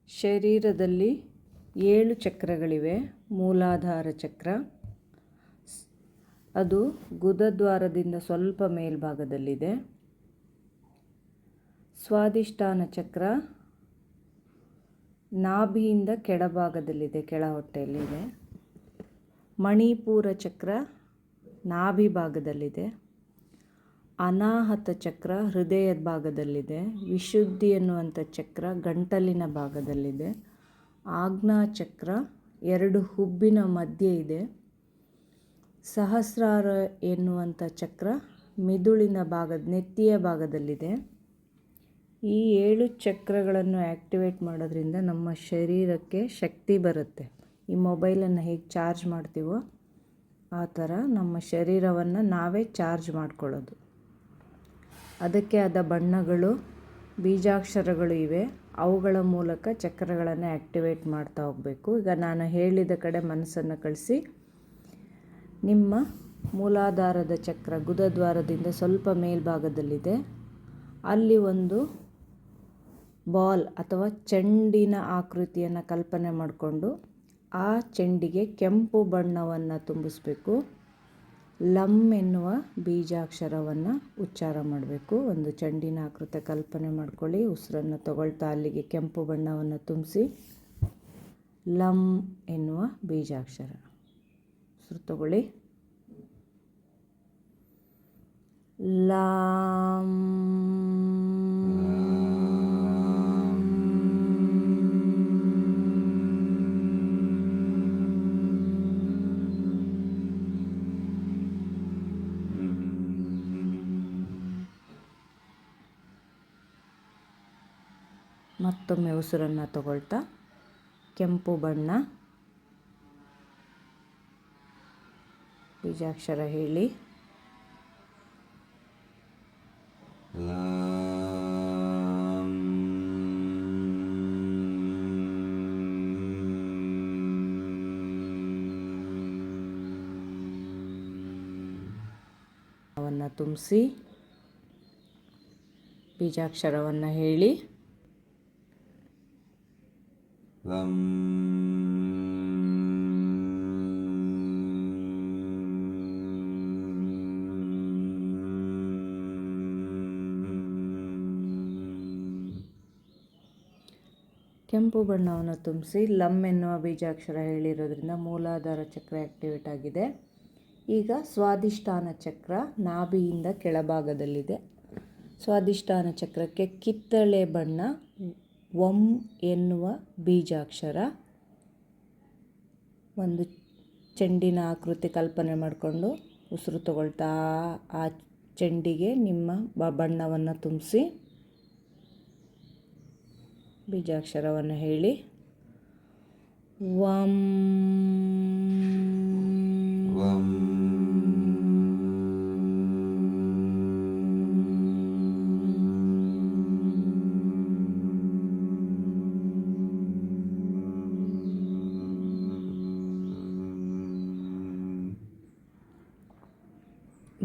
ಶರೀರದಲ್ಲಿ 7 ಚಕ್ರಗಳಿವೆ. ಮೂಲಾಧಾರ ಚಕ್ರ, ಅದು ಗುದದ್ವಾರದಿಂದ ಸ್ವಲ್ಪ ಮೇಲ್ಭಾಗದಲ್ಲಿದೆ. ಸ್ವಾದಿಷ್ಠಾನ ಚಕ್ರ ನಾಭಿಯಿಂದ ಕೆಳಭಾಗದಲ್ಲಿದೆ, ಕೆಳ ಹೊಟ್ಟೆಯಲ್ಲಿದೆ. ಮಣಿಪೂರ ಚಕ್ರ ನಾಭಿ ಭಾಗದಲ್ಲಿದೆ. ಅನಾಹತ ಚಕ್ರ ಹೃದಯದ ಭಾಗದಲ್ಲಿದೆ. ವಿಶುದ್ಧಿ ಎನ್ನುವಂಥ ಚಕ್ರ ಗಂಟಲಿನ ಭಾಗದಲ್ಲಿದೆ. ಆಜ್ಞಾ ಚಕ್ರ 2 ಹುಬ್ಬಿನ ಮಧ್ಯೆ ಇದೆ. ಸಹಸ್ರಾರ ಎನ್ನುವಂಥ ಚಕ್ರ ಮಿದುಳಿನ ನೆತ್ತಿಯ ಭಾಗದಲ್ಲಿದೆ. ಈ 7 ಚಕ್ರಗಳನ್ನು ಆ್ಯಕ್ಟಿವೇಟ್ ಮಾಡೋದ್ರಿಂದ ನಮ್ಮ ಶರೀರಕ್ಕೆ ಶಕ್ತಿ ಬರುತ್ತೆ. ಈ ಮೊಬೈಲನ್ನು ಹೇಗೆ ಚಾರ್ಜ್ ಮಾಡ್ತೀವೋ ಆ ಥರ ನಮ್ಮ ಶರೀರವನ್ನು ನಾವೇ ಚಾರ್ಜ್ ಮಾಡ್ಕೊಳ್ಳೋದು. ಅದಕ್ಕೆ ಆದ ಬಣ್ಣಗಳು, ಬೀಜಾಕ್ಷರಗಳು ಇವೆ. ಅವುಗಳ ಮೂಲಕ ಚಕ್ರಗಳನ್ನು ಆ್ಯಕ್ಟಿವೇಟ್ ಮಾಡ್ತಾ ಹೋಗಬೇಕು. ಈಗ ನಾನು ಹೇಳಿದ ಕಡೆ ಮನಸ್ಸನ್ನು ಕಳಿಸಿ ನಿಮ್ಮ ಮೂಲಾಧಾರದ ಚಕ್ರ ಗುದದ್ವಾರದಿಂದ ಸ್ವಲ್ಪ ಮೇಲ್ಭಾಗದಲ್ಲಿದೆ. ಅಲ್ಲಿ ಒಂದು ಬಾಲ್ ಅಥವಾ ಚೆಂಡಿನ ಆಕೃತಿಯನ್ನು ಕಲ್ಪನೆ ಮಾಡಿಕೊಂಡು ಆ ಚೆಂಡಿಗೆ ಕೆಂಪು ಬಣ್ಣವನ್ನು ತುಂಬಿಸ್ಬೇಕು. ಲಂ ಎನ್ನುವ ಬೀಜಾಕ್ಷರವನ್ನು ಉಚ್ಚಾರ ಮಾಡಬೇಕು. ಒಂದು ಚೆಂಡಿನ ಆಕೃತಿ ಕಲ್ಪನೆ ಮಾಡ್ಕೊಳ್ಳಿ. ಉಸಿರನ್ನು ತಗೊಳ್ತಾ ಅಲ್ಲಿಗೆ ಕೆಂಪು ಬಣ್ಣವನ್ನು ತುಂಬಿಸಿ ಲಂ ಎನ್ನುವ ಬೀಜಾಕ್ಷರ. ಉಸಿರು ತಗೊಳ್ಳಿ. ಲಾಂ. ಮತ್ತೊಮ್ಮೆ ಉಸಿರನ್ನು ತಗೊಳ್ತಾ ಕೆಂಪು ಬಣ್ಣ ಬೀಜಾಕ್ಷರ ಹೇಳಿ. ಅವನ್ನು ತುಂಬಿಸಿ ಬೀಜಾಕ್ಷರವನ್ನು ಹೇಳಿ. ಕೆಂಪು ಬಣ್ಣವನ್ನು ತುಂಬಿಸಿ ಲಂ ಎನ್ನುವ ಬೀಜಾಕ್ಷರ ಹೇಳಿರೋದ್ರಿಂದ ಮೂಲಾಧಾರ ಚಕ್ರ ಆ್ಯಕ್ಟಿವೇಟ್ ಆಗಿದೆ. ಈಗ ಸ್ವಾದಿಷ್ಠಾನ ಚಕ್ರ ನಾಭಿಯಿಂದ ಕೆಳಭಾಗದಲ್ಲಿದೆ. ಸ್ವಾದಿಷ್ಠಾನ ಚಕ್ರಕ್ಕೆ ಕಿತ್ತಳೆ ಬಣ್ಣ ವಂ ಎನ್ನುವ ಬೀಜಾಕ್ಷರ, ಒಂದು ಚೆಂಡಿನ ಆಕೃತಿ ಕಲ್ಪನೆ ಮಾಡಿಕೊಂಡು ಉಸಿರು ತಗೊಳ್ತಾ ಆ ಚೆಂಡಿಗೆ ನಿಮ್ಮ ಬಣ್ಣವನ್ನು ತುಂಬಿಸಿ ಬೀಜಾಕ್ಷರವನ್ನು ಹೇಳಿ. ವಂ.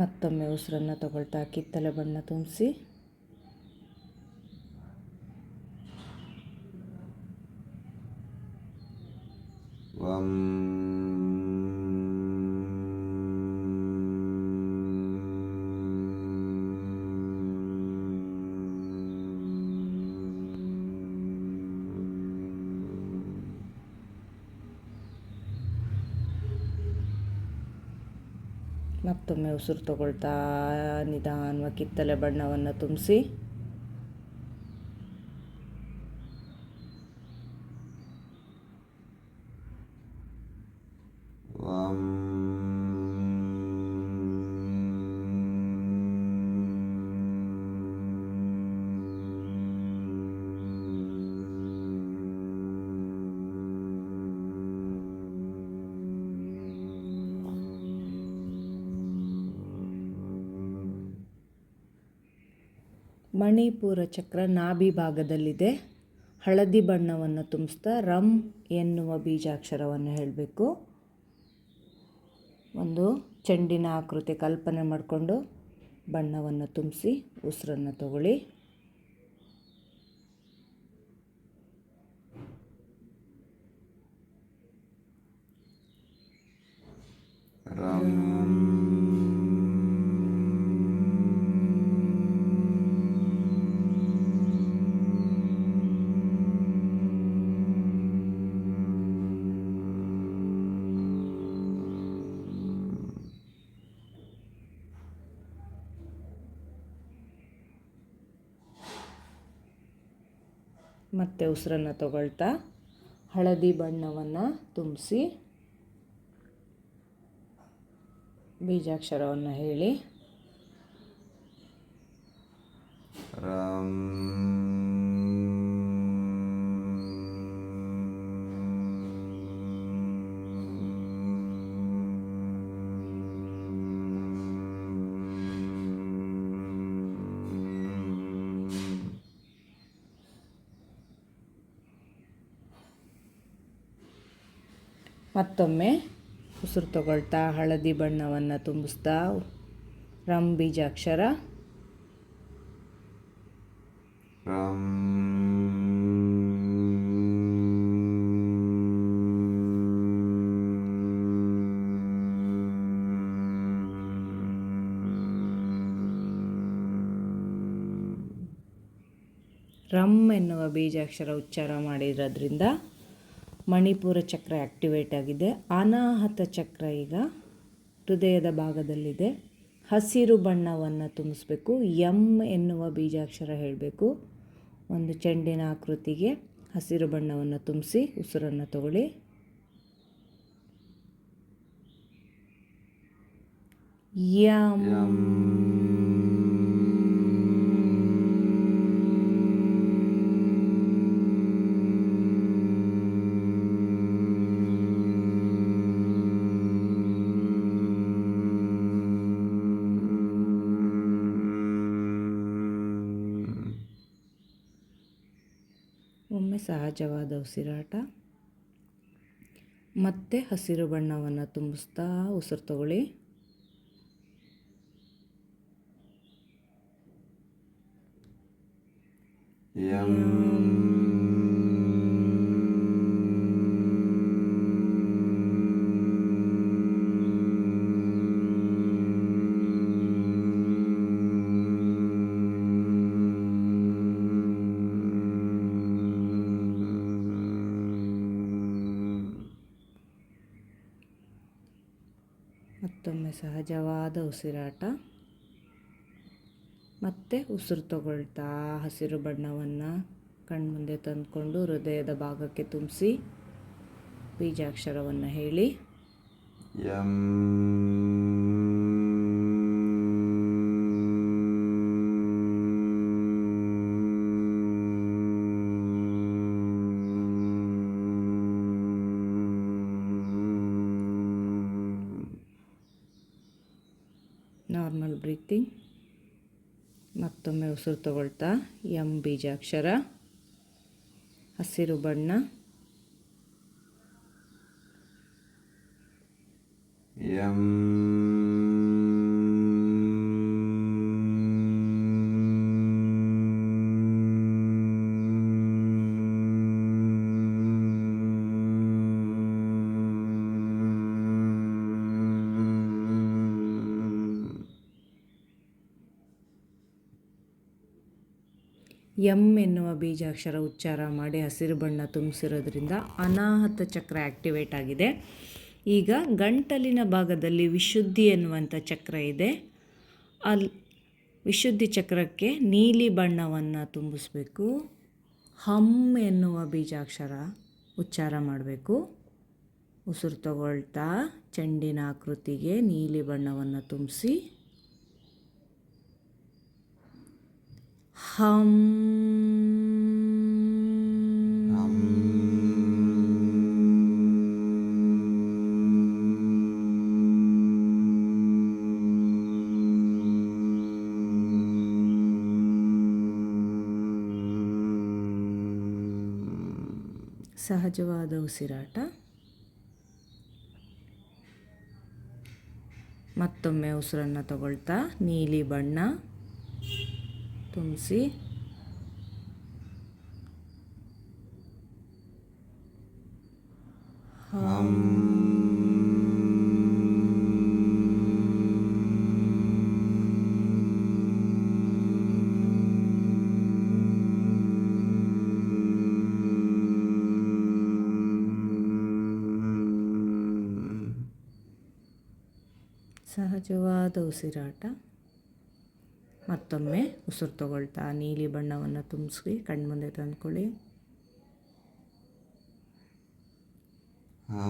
ಮತ್ತೊಮ್ಮೆ ಉಸಿರನ್ನು ತಗೊಳ್ತಾ ಕಿತ್ತಳೆ ಬಣ್ಣ ತುಂಬಿಸಿ ಮತ್ತೊಮ್ಮೆ ಉಸಿರು ತಗೊಳ್ತಾ ನಿಧಾನವಾಗಿ ಕಿತ್ತಳೆ ಬಣ್ಣವನ್ನು ತುಂಬಿಸಿ ಮಣಿಪೂರ ಚಕ್ರ ನಾಭಿ ಭಾಗದಲ್ಲಿದೆ. ಹಳದಿ ಬಣ್ಣವನ್ನು ತುಂಬಿಸ್ತಾ ರಂ ಎನ್ನುವ ಬೀಜಾಕ್ಷರವನ್ನು ಹೇಳಬೇಕು. ಒಂದು ಚೆಂಡಿನ ಆಕೃತಿ ಕಲ್ಪನೆ ಮಾಡಿಕೊಂಡು ಬಣ್ಣವನ್ನು ತುಂಬಿಸಿ ಉಸಿರನ್ನು ತಗೊಳ್ಳಿ. ಮತ್ತೆ ಉಸಿರನ್ನು ತಗೊಳ್ತಾ ಹಳದಿ ಬಣ್ಣವನ್ನು ತುಂಬಿಸಿ ಬೀಜಾಕ್ಷರವನ್ನು ಹೇಳಿ. ಮತ್ತೊಮ್ಮೆ ಉಸಿರು ತಗೊಳ್ತಾ ಹಳದಿ ಬಣ್ಣವನ್ನು ತುಂಬಿಸ್ತಾ ರಂ ಬೀಜಾಕ್ಷರ. ರಂ ಎನ್ನುವ ಬೀಜಾಕ್ಷರ ಉಚ್ಚಾರ ಮಾಡಿರೋದ್ರಿಂದ ಮಣಿಪುರ ಚಕ್ರ ಆ್ಯಕ್ಟಿವೇಟ್ ಆಗಿದೆ. ಅನಾಹತ ಚಕ್ರ ಈಗ ಹೃದಯದ ಭಾಗದಲ್ಲಿದೆ. ಹಸಿರು ಬಣ್ಣವನ್ನು ತುಂಬಿಸ್ಬೇಕು. ಎಂ ಎನ್ನುವ ಬೀಜಾಕ್ಷರ ಹೇಳಬೇಕು. ಒಂದು ಚೆಂಡಿನ ಆಕೃತಿಗೆ ಹಸಿರು ಬಣ್ಣವನ್ನು ತುಂಬಿಸಿ ಉಸಿರನ್ನು ತಗೊಳ್ಳಿ. ಯಂ. ಒಮ್ಮೆ ಸಹಜವಾದ ಉಸಿರಾಟ. ಮತ್ತೆ ಹಸಿರು ಬಣ್ಣವನ್ನು ತುಂಬಿಸ್ತಾ ಉಸಿರು ತಗೊಳ್ಳಿ. ಮತ್ತೊಮ್ಮೆ ಸಹಜವಾದ ಉಸಿರಾಟ. ಮತ್ತೆ ಉಸಿರು ತಗೊಳ್ತಾ ಹಸಿರು ಬಣ್ಣವನ್ನು ಕಣ್ಮುಂದೆ ತಂದುಕೊಂಡು ಹೃದಯದ ಭಾಗಕ್ಕೆ ತುಂಬಿಸಿ ಬೀಜಾಕ್ಷರವನ್ನು ಹೇಳಿ. ಯಂ. Normal breathing. ಮತ್ತೊಮ್ಮೆ ಉಸಿರು ತಗೊಳ್ತಾ ಎಂ ಬೀಜಾಕ್ಷರ, ಹಸಿರು ಬಣ್ಣ, ಯಂ. ಎಂ ಎನ್ನುವ ಬೀಜಾಕ್ಷರ ಉಚ್ಚಾರ ಮಾಡಿ ಹಸಿರು ಬಣ್ಣ ತುಂಬಿಸಿರೋದ್ರಿಂದ ಅನಾಹತ ಚಕ್ರ ಆ್ಯಕ್ಟಿವೇಟ್ ಆಗಿದೆ. ಈಗ ಗಂಟಲಿನ ಭಾಗದಲ್ಲಿ ವಿಶುದ್ಧಿ ಎನ್ನುವಂಥ ಚಕ್ರ ಇದೆ. ವಿಶುದ್ಧಿ ಚಕ್ರಕ್ಕೆ ನೀಲಿ ಬಣ್ಣವನ್ನು ತುಂಬಿಸ್ಬೇಕು. ಹಂ ಎನ್ನುವ ಬೀಜಾಕ್ಷರ ಉಚ್ಚಾರ ಮಾಡಬೇಕು. ಉಸಿರು ತಗೊಳ್ತಾ ಚೆಂಡಿನ ಆಕೃತಿಗೆ ನೀಲಿ ಬಣ್ಣವನ್ನು ತುಂಬಿಸಿ ಹಂ. ಸಹಜವಾದ ಉಸಿರಾಟ. ಮತ್ತೊಮ್ಮೆ ಉಸಿರನ್ನು ತಗೊಳ್ತಾ ನೀಲಿ ಬಣ್ಣ ತುಂಬಿಸಿ ಹಂ. ಸಹಜವಾದ ಉಸಿರಾಟ. ಮತ್ತೊಮ್ಮೆ ಉಸಿರು ತಗೊಳ್ತಾ ನೀಲಿ ಬಣ್ಣವನ್ನು ತುಂಬಿಸಿ ಕಣ್ಮುಂದೆ ತಂದ್ಕೊಳ್ಳಿ. ಸಹಜವಾದ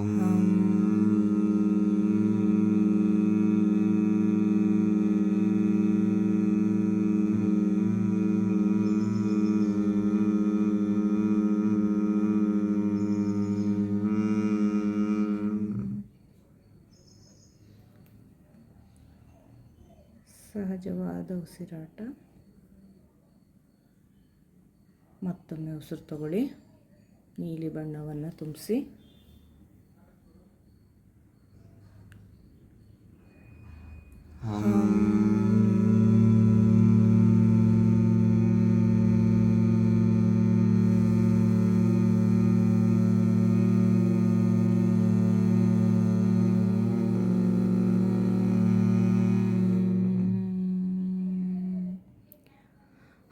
ಉಸಿರಾಟ. ಮತ್ತೊಮ್ಮೆ ಉಸಿರು ತಗೊಳ್ಳಿ. ನೀಲಿ ಬಣ್ಣವನ್ನು ತುಂಬಿಸಿ.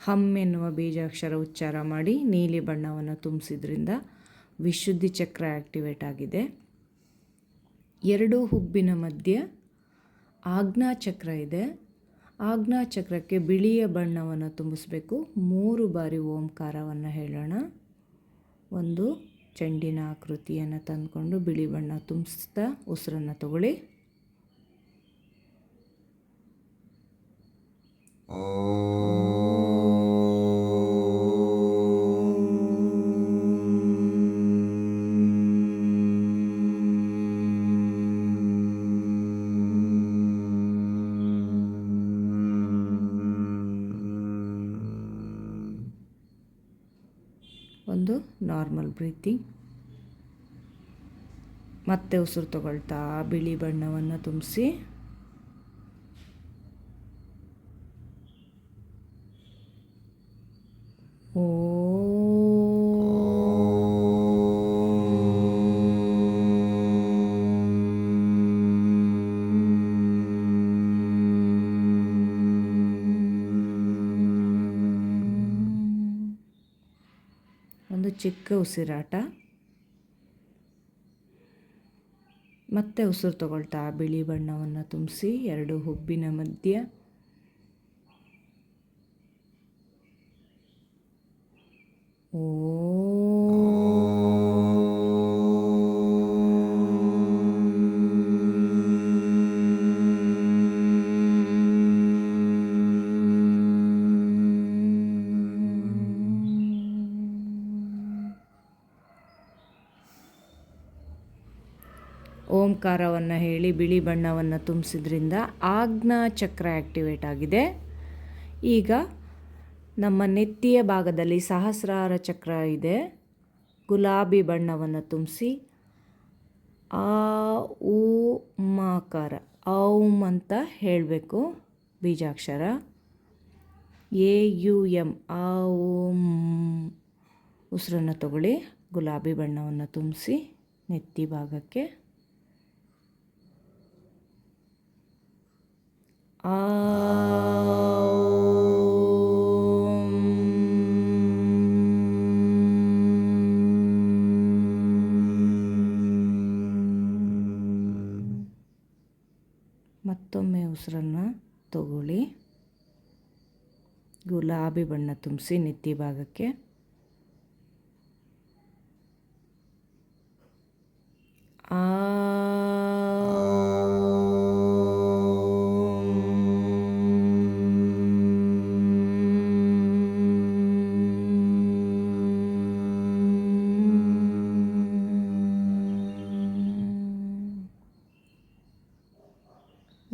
ಹಮ್ ಎನ್ನುವ ಬೀಜಾಕ್ಷರ ಉಚ್ಚಾರ ಮಾಡಿ ನೀಲಿ ಬಣ್ಣವನ್ನು ತುಂಬಿಸಿದ್ರಿಂದ ವಿಶುದ್ಧಿ ಚಕ್ರ ಆ್ಯಕ್ಟಿವೇಟ್ ಆಗಿದೆ. 2 ಹುಬ್ಬಿನ ಮಧ್ಯೆ ಆಜ್ಞಾಚಕ್ರ ಇದೆ. ಆಜ್ಞಾಚಕ್ರಕ್ಕೆ ಬಿಳಿಯ ಬಣ್ಣವನ್ನು ತುಂಬಿಸ್ಬೇಕು. 3 ಬಾರಿ ಓಂಕಾರವನ್ನು ಹೇಳೋಣ. ಒಂದು ಚೆಂಡಿನ ಆಕೃತಿಯನ್ನು ತಂದುಕೊಂಡು ಬಿಳಿ ಬಣ್ಣ ತುಂಬಿಸ್ತಾ ಉಸಿರನ್ನು ತಗೊಳ್ಳಿ. ಒಂದು ನಾರ್ಮಲ್ ಬ್ರೀತಿಂಗ್. ಮತ್ತೆ ಉಸಿರು ತಗೊಳ್ತಾ ಬಿಳಿ ಬಣ್ಣವನ್ನು ತುಂಬಿಸಿ. ಒಂದು ಚಿಕ್ಕ ಉಸಿರಾಟ. ಮತ್ತೆ ಉಸಿರು ತಗೊಳ್ತಾ ಬಿಳಿ ಬಣ್ಣವನ್ನು ತುಂಬಿಸಿ 2 ಹುಬ್ಬಿನ ಮಧ್ಯೆ. ಓಂಕಾರವನ್ನು ಹೇಳಿ ಬಿಳಿ ಬಣ್ಣವನ್ನು ತುಂಬಿಸಿದ್ರಿಂದ ಆಜ್ಞಾಚಕ್ರ ಆ್ಯಕ್ಟಿವೇಟ್ ಆಗಿದೆ. ಈಗ ನಮ್ಮ ನೆತ್ತಿಯ ಭಾಗದಲ್ಲಿ ಸಹಸ್ರಾರ ಚಕ್ರ ಇದೆ. ಗುಲಾಬಿ ಬಣ್ಣವನ್ನು ತುಂಬಿಸಿ ಆ ಊ ಮಾಕಾರ ಔಂ ಅಂತ ಹೇಳಬೇಕು. ಬೀಜಾಕ್ಷರ AUM ಆ ಓಂ. ಉಸಿರನ್ನು ತಗೊಳ್ಳಿ. ಗುಲಾಬಿ ಬಣ್ಣವನ್ನು ತುಂಬಿಸಿ ನೆತ್ತಿ ಭಾಗಕ್ಕೆ. ಮತ್ತೊಮ್ಮೆ ಉಸಿರನ್ನು ತಗೊಳ್ಳಿ. ಗುಲಾಬಿ ಬಣ್ಣ ತುಂಬಿಸಿ ನೆತ್ತಿ ಭಾಗಕ್ಕೆ.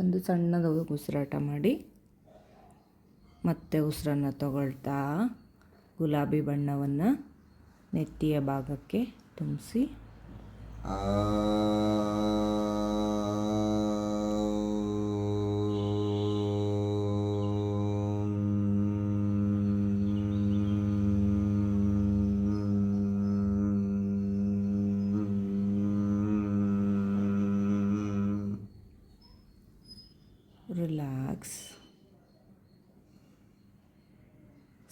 ಒಂದು ಸಣ್ಣದ ಉಸಿರಾಟ ಮಾಡಿ. ಮತ್ತೆ ಉಸಿರನ್ನು ತಗೊಳ್ತಾ ಗುಲಾಬಿ ಬಣ್ಣವನ್ನು ನೆತ್ತಿಯ ಭಾಗಕ್ಕೆ ತುಂಬಿಸಿ. ರಿಲ್ಯಾಕ್ಸ್.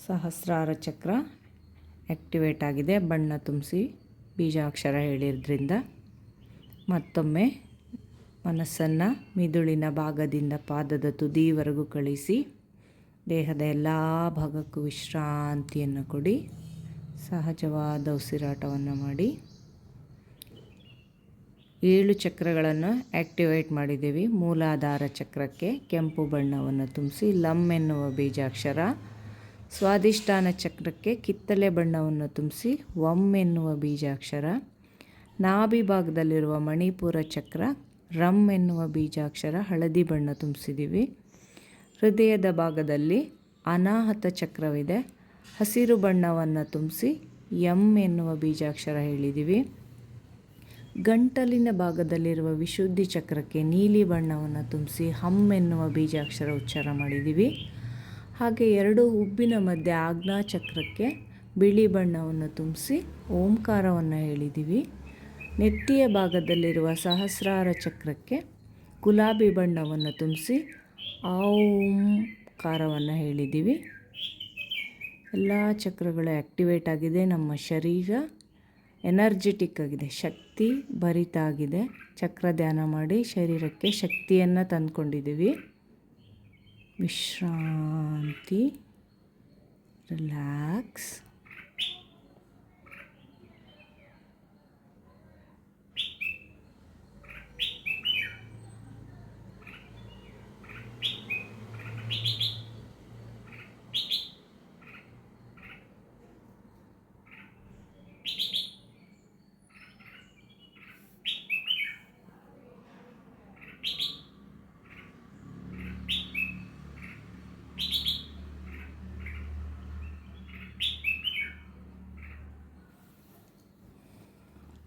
ಸಹಸ್ರಾರ ಚಕ್ರ ಆ್ಯಕ್ಟಿವೇಟ್ ಆಗಿದೆ. ಬಣ್ಣ ತುಂಬಿಸಿ ಬೀಜಾಕ್ಷರ ಹೇಳಿದ್ರಿಂದ ಮತ್ತೊಮ್ಮೆ ಮನಸ್ಸನ್ನು ಮಿದುಳಿನ ಭಾಗದಿಂದ ಪಾದದ ತುದಿವರೆಗೂ ಕಳಿಸಿ ದೇಹದ ಎಲ್ಲ ಭಾಗಕ್ಕೂ ವಿಶ್ರಾಂತಿಯನ್ನು ಕೊಡಿ. ಸಹಜವಾದ ಉಸಿರಾಟವನ್ನು ಮಾಡಿ. 7 ಚಕ್ರಗಳನ್ನು ಆ್ಯಕ್ಟಿವೇಟ್ ಮಾಡಿದ್ದೀವಿ. ಮೂಲಾಧಾರ ಚಕ್ರಕ್ಕೆ ಕೆಂಪು ಬಣ್ಣವನ್ನು ತುಂಬಿಸಿ ಲಮ್ ಎನ್ನುವ ಬೀಜಾಕ್ಷರ, ಸ್ವಾಧಿಷ್ಠಾನ ಚಕ್ರಕ್ಕೆ ಕಿತ್ತಳೆ ಬಣ್ಣವನ್ನು ತುಂಬಿಸಿ ವಮ್ ಎನ್ನುವ ಬೀಜಾಕ್ಷರ, ನಾಭಿ ಭಾಗದಲ್ಲಿರುವ ಮಣಿಪುರ ಚಕ್ರ ರಮ್ ಎನ್ನುವ ಬೀಜಾಕ್ಷರ ಹಳದಿ ಬಣ್ಣ ತುಂಬಿಸಿದ್ದೀವಿ. ಹೃದಯದ ಭಾಗದಲ್ಲಿ ಅನಾಹತ ಚಕ್ರವಿದೆ, ಹಸಿರು ಬಣ್ಣವನ್ನು ತುಂಬಿಸಿ ಎಮ್ ಎನ್ನುವ ಬೀಜಾಕ್ಷರ ಹೇಳಿದ್ದೀವಿ. ಗಂಟಲಿನ ಭಾಗದಲ್ಲಿರುವ ವಿಶುದ್ಧಿ ಚಕ್ರಕ್ಕೆ ನೀಲಿ ಬಣ್ಣವನ್ನು ತುಂಬಿಸಿ ಹಮ್ ಎನ್ನುವ ಬೀಜಾಕ್ಷರ ಉಚ್ಚಾರ ಮಾಡಿದ್ದೀವಿ. ಹಾಗೆ 2 ಹುಬ್ಬಿನ ಮಧ್ಯೆ ಆಜ್ಞಾ ಚಕ್ರಕ್ಕೆ ಬಿಳಿ ಬಣ್ಣವನ್ನು ತುಂಬಿಸಿ ಓಂಕಾರವನ್ನು ಹೇಳಿದ್ದೀವಿ. ನೆತ್ತಿಯ ಭಾಗದಲ್ಲಿರುವ ಸಹಸ್ರಾರ ಚಕ್ರಕ್ಕೆ ಗುಲಾಬಿ ಬಣ್ಣವನ್ನು ತುಂಬಿಸಿ ಓಂಕಾರವನ್ನು ಹೇಳಿದ್ದೀವಿ. ಎಲ್ಲ ಚಕ್ರಗಳು ಆ್ಯಕ್ಟಿವೇಟ್ ಆಗಿದೆ. ನಮ್ಮ ಶರೀರ ಎನರ್ಜೆಟಿಕ್ ಆಗಿದೆ, ಶಕ್ತಿ ಭರಿತ ಆಗಿದೆ. ಚಕ್ರ ಧ್ಯಾನ ಮಾಡಿ ಶರೀರಕ್ಕೆ ಶಕ್ತಿಯನ್ನು ತಂದುಕೊಂಡಿದ್ದೀವಿ. ವಿಶ್ರಾಂತಿ, ರಿಲ್ಯಾಕ್ಸ್.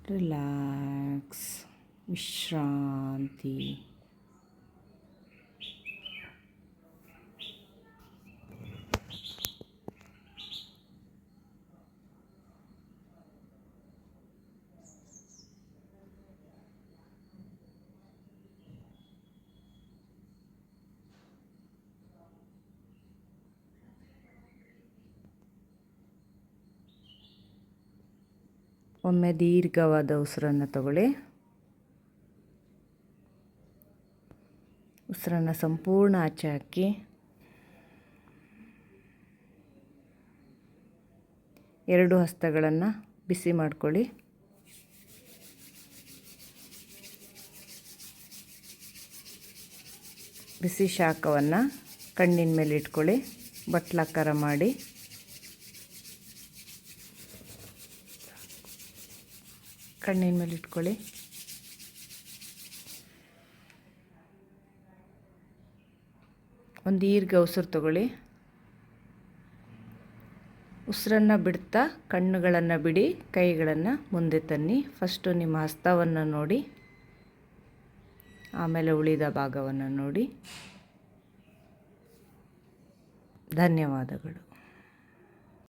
ರಿಲ್ಯಾಕ್ಸ್, ವಿಶ್ರಾಂತಿ. ಒಮ್ಮೆ ದೀರ್ಘವಾದ ಉಸಿರನ್ನು ತಗೊಳ್ಳಿ. ಉಸಿರನ್ನು ಸಂಪೂರ್ಣ ಆಚೆ ಹಾಕಿ 2 ಹಸ್ತಗಳನ್ನು ಬಿಸಿ ಮಾಡ್ಕೊಳ್ಳಿ. ಬಿಸಿ ಶಾಖವನ್ನು ಕಣ್ಣಿನ ಮೇಲೆ ಇಟ್ಕೊಳ್ಳಿ. ಬಟ್ಲಾಕಾರ ಮಾಡಿ ಕಣ್ಣಿನ ಮೇಲೆ ಇಟ್ಕೊಳ್ಳಿ. ಒಂದು ದೀರ್ಘ ಉಸಿರು ತಗೊಳ್ಳಿ. ಉಸಿರನ್ನು ಬಿಡ್ತಾ ಕಣ್ಣುಗಳನ್ನು ಬಿಡಿ, ಕೈಗಳನ್ನು ಮುಂದೆ ತನ್ನಿ. ಫಸ್ಟು ನಿಮ್ಮ ಹಸ್ತವನ್ನು ನೋಡಿ, ಆಮೇಲೆ ಉಳಿದ ಭಾಗವನ್ನು ನೋಡಿ. ಧನ್ಯವಾದಗಳು.